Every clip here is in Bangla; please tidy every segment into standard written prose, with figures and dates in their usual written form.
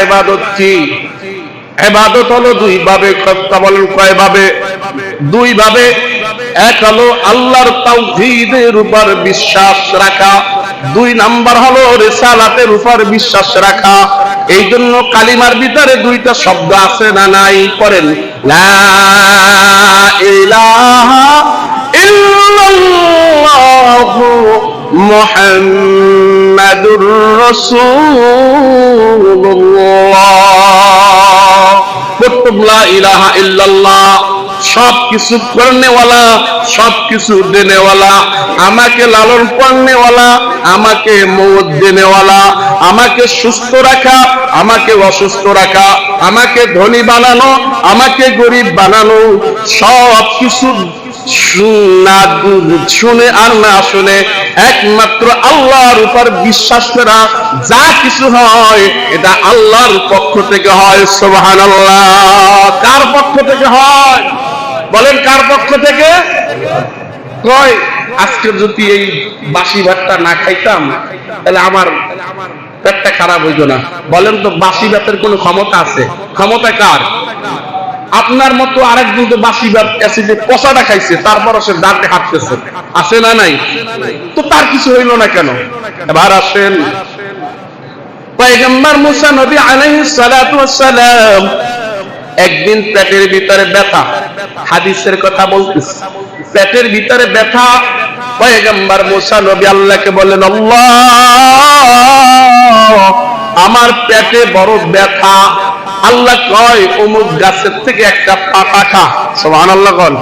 ইবাদত কি? ইবাদত হলো দুই ভাবে। কথা বলেন কয় ভাবে? দুই ভাবে। এক হলো আল্লাহর তাওহীদের উপর বিশ্বাস রাখা, দুই নাম্বার হলো রিসালাতের উপর বিশ্বাস রাখা। এই জন্য কালিমার ভিতরে দুইটা শব্দ আছে না নাই? করেন লা ইলাহা ইল্লাল্লাহু মুহাম্মাদুর রাসূলুল্লাহ। বলতুম লা ইলাহা ইল্লাল্লাহ, সবকিছু করনেওয়ালা, সবকিছু দেনেওয়ালা, আমাকে লালন করনেওয়ালা, আমাকে মৌত দেনেওয়ালা, আমাকে সুস্থ রাখা, আমাকে অসুস্থ রাখা, আমাকে ধনী বানানো, আমাকে গরিব বানানো, সবকিছু শুনে আর না শুনে একমাত্র আল্লাহর উপর বিশ্বাস করা। যা কিছু হয় এটা আল্লাহর পক্ষ থেকে হয়। সুবহানাল্লাহ। কার পক্ষ থেকে হয়? বলেন কার পক্ষ থেকে? কয় আজকে যদি এই বাসি ভাতটা না খাইতাম তাহলে আমার পেটটা খারাপ হইতো না। বলেন তো বাসি ভাতের কোনো ক্ষমতা আছে? ক্ষমতা কার? আপনার মতো আরেকজন তো বাসি ভাত অ্যাসিডে পচাটা খাইছে, তারপর সে দাঁতে হাঁটতেছে, আছে না নাই? তো তার কিছু হইল না কেন? এবার আসেন পয়গম্বর মুসা নবী আলাইহিস সালাতু ওয়াস সালাম একদিন পেটের ভিতরে ব্যথা, হাদিসের কথা বলতেছি, পেটের ভিতরে ব্যথা। পয়গম্বর মুসা নবী আল্লাহকে বলেন, আল্লাহ আমার পেটে বড় ব্যথা। আল্লাহ কয় অমুক গাছের থেকে একটা পাতা খা। সুবহানাল্লাহ। বল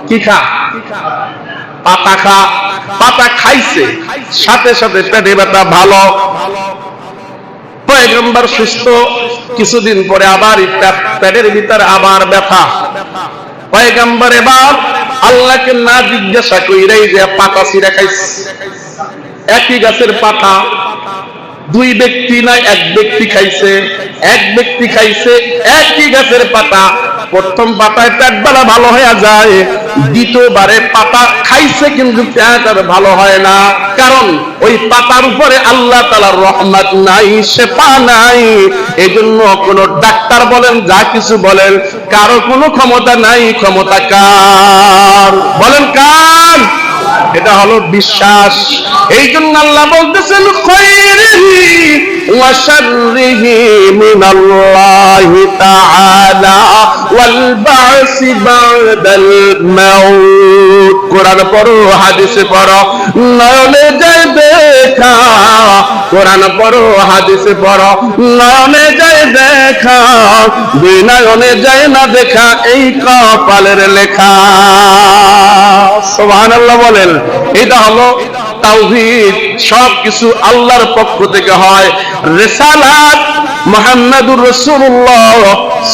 কি খা? পাতা খা। পাতা খাইছে, সাথে সাথে পেটে ব্যথা ভালো, পয়গম্বর সুস্থ। কিছুদিন পরে আবার পেটের ভিতরে আবার ব্যথা। পয়গম্বর এবার আল্লাহকে না জিজ্ঞাসা কইরাই যে পাতা ছিঁড়া খাইছে। একই গাছের পাতা, দুই ব্যক্তি না এক ব্যক্তি খাইছে, এক ব্যক্তি খাইছে একই গাছের পাতা। প্রথম পাতায় পেট বেলা ভালো হয়ে যায়, দ্বিতীয়বারে পাতা খাইছে কিন্তু পেট আর ভালো হয় না। কারণ ওই পাতার উপরে আল্লাহ তাআলার রহমত নাই, শেফা নাই। এই জন্য কোন ডাক্তার বলেন, যা কিছু বলেন, কারো কোনো ক্ষমতা নাই। ক্ষমতা কার? বলেন কার? এটা হলো বিশ্বাস। এই জন্য আল্লাহ বলতেছেন খায়রিহি ওয়া শাররিহি মিনাল্লাহি তাআলা ওয়াল বা'সি বা'দাল মাউত। কোরআন পড়ো, হাদিসে পড়ো, নয়নে যায় দেখা। কোরআন পড়ো, হাদিসে পড়ো, নয়নে যায় দেখা, দুই নয়নে যায় না দেখা, এই কপালের লেখা। সুবহানাল্লাহ বলেন। এটা হলো তাওহীদ। সবকিছু আল্লাহর পক্ষ থেকে হয়। রিসালাত মুহাম্মাদুর রাসূলুল্লাহ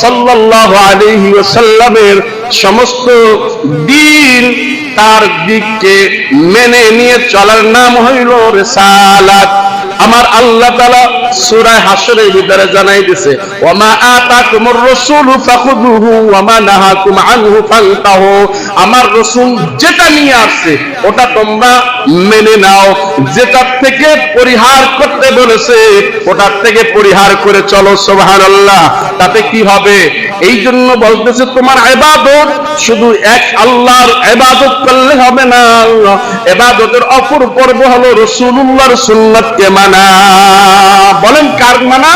সাল্লাল্লাহু আলাইহি ওয়াসাল্লামের সমস্ত দিন তার দিককে মেনে নিয়ে চলার নাম হইল রিসালাত। আমার আল্লাহ তাআলা সূরা হাশরের ভিতরে জানাই দিয়েছে, ওয়ামা আতাকুমুর রাসূলু ফাখুযুহু ওয়ামা নাহাকুম আনহু ফান্তাহু। আমার রাসূল যেটা নিয়ে আসছে ওটা তোমরা মেনে নাও, যেটা থেকে পরিহার করতে বলেছে ওটার থেকে পরিহার করে চলো। সুবহানাল্লাহ। তাতে কি হবে? এই জন্য বলতেছে তোমার ইবাদত শুধু এক আল্লাহর ইবাদত করলে হবে না, ইবাদতের অপর পর্ব হলো রাসূলুল্লাহর সুন্নাতকে মানা। বলেন কার মানা?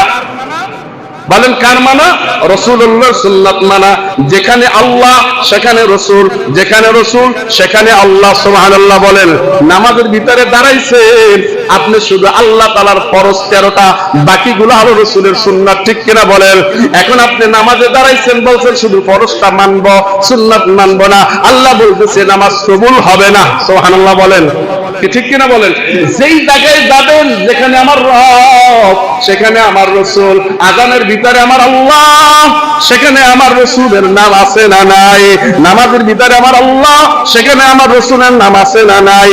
বলেন কার মানা? রাসূলুল্লাহর সুন্নাত মানা। যেখানে আল্লাহ সেখানে রাসূল, যেখানে রাসূল সেখানে আল্লাহ। সুবহানাল্লাহ বলেন। নামাজের ভিতরে দাঁড়াইছেন আপনি, শুধু আল্লাহ তাআলার ফরজ 13টা, বাকিগুলো হলো রাসূলের সুন্নাত। ঠিক কিনা বলেন? এখন আপনি নামাজে দাঁড়াইছেন, বলছেন শুধু ফরজটা মানবো, সুন্নাত মানবো না। আল্লাহ বলতেছে নামাজ কবুল হবে না। সুবহানাল্লাহ বলেন। ঠিক কিনা বলেন? যেই জায়গায় যাবেন যেখানে আমার রব সেখানে আমার রাসূল, আযানের ভিতরে আমার আল্লাহ সেখানে আমার রাসূলের নাম আছে না নাই? নামাজের ভিতরে আমার আল্লাহ সেখানে আমার রাসূলের নাম আছে না নাই?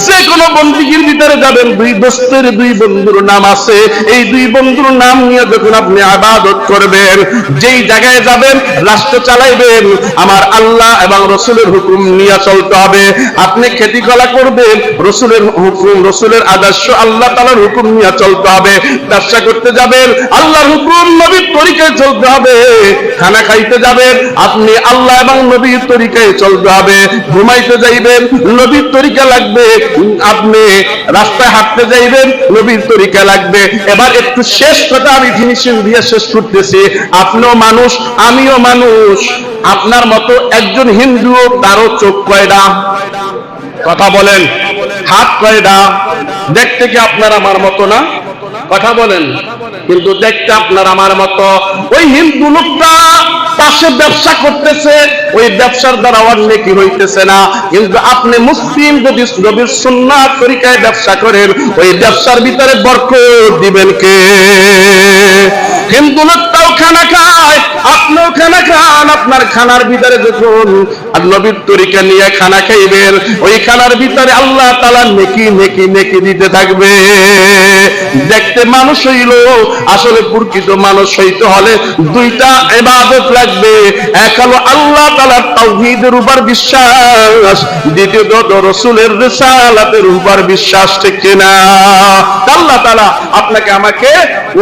যে কোনো বন্দেগীর ভিতরে যাবেন দুই দোস্তের, দুই বন্ধুর নাম আছে। এই দুই বন্ধুর নাম নিয়ে যখন আপনি ইবাদত করবেন, যেই জায়গায় যাবেন, রাষ্ট্র চালাইবেন, আমার আল্লাহ এবং রাসূলের হুকুম নিয়ে চলতে হবে। আপনি খেতি কলা করবেন, রসুলের হুকুম, রসুলের আদর্শ, আল্লাহ তাআলার হুকুম নিয়ে চলতে হবে। ব্যবসা করতে যাবেন, আল্লাহর হুকুম নবীর তরিকায় চলতে হবে। খানা খাইতে যাবেন, আপনি আল্লাহ এবং নবীর তরিকায় চলতে হবে। ঘুমাইতে যাইবেন, নবীর তরিকা লাগবে। আপনি রাস্তায় হাঁটতে যাইবেন, নবীর তরিকা লাগবে। এবার একটু শেষ কথা আমি ফিনিশিং দিয়ে শেষ করতেছি। আপনিও মানুষ, আমিও মানুষ। আপনার মতো একজন হিন্দু, তারও চোখ কয়টা? কথা বলেন। হাত কয়টা? দেখতে কি আপনার আমার মতো না? কথা বলেন। কিন্তু দেখতে আপনার আমার মতো। ওই হিন্দু লোকটা পাশে ব্যবসা করতেছে, ওই ব্যবসার দ্বারা অন্য কি হইতেছে না। কিন্তু আপনি মুসলিম যদি নবীর সুন্নাত তরিকায় ব্যবসা করেন, ওই ব্যবসার ভিতরে বরকত দিবেন কে? হিন্দু লোকটাও খানা খায়, আপনিও খানা খান। আপনার খানার ভিতরে যখন নবীর তরিকা নিয়ে খানা খাইবেন, ওই খানার ভিতরে আল্লাহ তাআলা নেকি নেকি নেকি দিতে থাকবে। দেখতে মানুষ হইল, আসলে প্রকৃত মানুষ হইতে হলে দুইটা ইবাদত লাগবে। এক হলো আল্লাহ তাআলার তাওহীদের উপর বিশ্বাস, দ্বিতীয়ত রাসূলের রিসালাতের উপর বিশ্বাস। ঠিক কিনা? আল্লাহ তাআলা আপনাকে আমাকে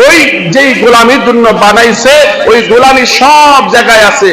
ওই যেই গোলামির জন্য বানাইছে, ওই গোলামি সব জায়গায় আছে।